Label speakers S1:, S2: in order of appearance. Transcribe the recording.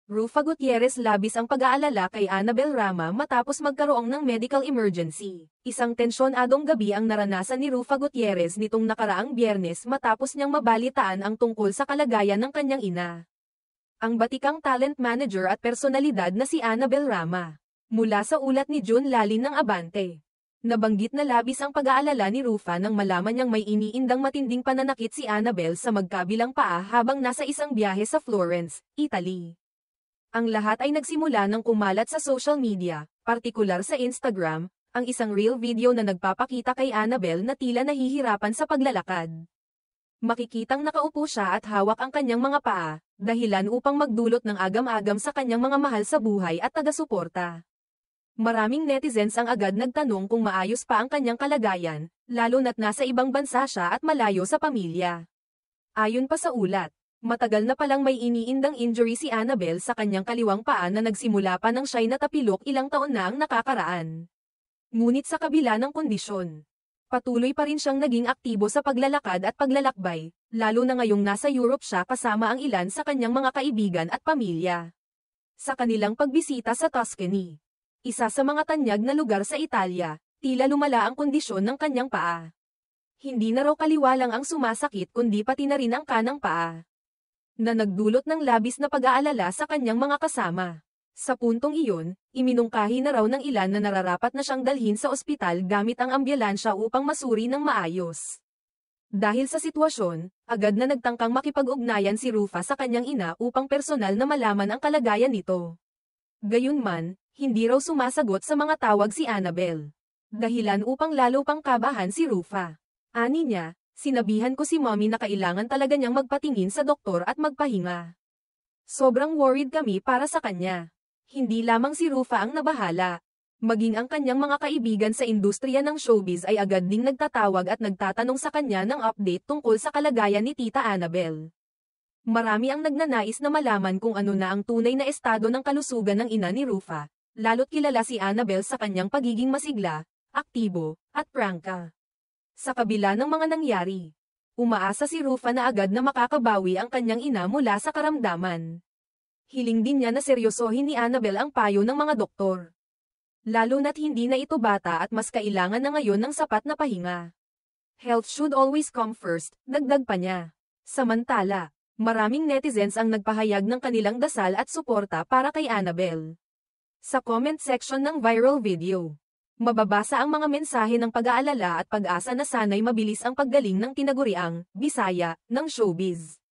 S1: Rufa Gutierrez labis ang pag-aalala kay Annabel Rama matapos magkaroon ng medical emergency. Isang tensyonadong gabi ang naranasan ni Rufa Gutierrez nitong nakaraang Biyernes matapos niyang mabalitaan ang tungkol sa kalagayan ng kanyang ina. Ang batikang talent manager at personalidad na si Annabel Rama. Mula sa ulat ni June Lalin ng Abante. Nabanggit na labis ang pag-aalala ni Rufa nang malaman niyang may iniindang matinding pananakit si Annabel sa magkabilang paa habang nasa isang biyahe sa Florence, Italy. Ang lahat ay nagsimula nang kumalat sa social media, partikular sa Instagram, ang isang reel video na nagpapakita kay Annabel na tila nahihirapan sa paglalakad. Makikitang nakaupo siya at hawak ang kanyang mga paa, dahilan upang magdulot ng agam-agam sa kanyang mga mahal sa buhay at taga-suporta. Maraming netizens ang agad nagtanong kung maayos pa ang kanyang kalagayan, lalo na't nasa ibang bansa siya at malayo sa pamilya. Ayon pa sa ulat, matagal na palang may iniindang injury si Annabel sa kanyang kaliwang paa na nagsimula pa nang siya'y natapilok ilang taon na ang nakakaraan. Ngunit sa kabila ng kondisyon, patuloy pa rin siyang naging aktibo sa paglalakad at paglalakbay, lalo na ngayong nasa Europe siya kasama ang ilan sa kanyang mga kaibigan at pamilya. Sa kanilang pagbisita sa Tuscany, isa sa mga tanyag na lugar sa Italia, tila lumala ang kondisyon ng kanyang paa. Hindi na raw kaliwa lang ang sumasakit kundi pati na rin ang kanang paa, na nagdulot ng labis na pag-aalala sa kanyang mga kasama. Sa puntong iyon, iminungkahi na raw ng ilan na nararapat na siyang dalhin sa ospital gamit ang ambulansya upang masuri ng maayos. Dahil sa sitwasyon, agad na nagtangkang makipag-ugnayan si Rufa sa kanyang ina upang personal na malaman ang kalagayan nito. Gayunman, hindi raw sumasagot sa mga tawag si Annabel. Dahilan upang lalo pang kabahan si Rufa. Ani niya, sinabihan ko si mommy na kailangan talaga niyang magpatingin sa doktor at magpahinga. Sobrang worried kami para sa kanya. Hindi lamang si Rufa ang nabahala. Maging ang kanyang mga kaibigan sa industriya ng showbiz ay agad ding nagtatawag at nagtatanong sa kanya ng update tungkol sa kalagayan ni Tita Annabel. Marami ang nagnanais na malaman kung ano na ang tunay na estado ng kalusugan ng ina ni Rufa, lalo't kilala si Annabel sa kanyang pagiging masigla, aktibo, at prangka. Sa kabila ng mga nangyari, umaasa si Rufa na agad na makakabawi ang kanyang ina mula sa karamdaman. Hiling din niya na seryosohin ni Annabel ang payo ng mga doktor. Lalo na't hindi na ito bata at mas kailangan na ngayon ng sapat na pahinga. Health should always come first, dagdag pa niya. Samantala, maraming netizens ang nagpahayag ng kanilang dasal at suporta para kay Annabel. Sa comment section ng viral video, mababasa ang mga mensahe ng pag-aalala at pag-asa na sana'y mabilis ang paggaling ng tinaguriang Bisaya ng showbiz.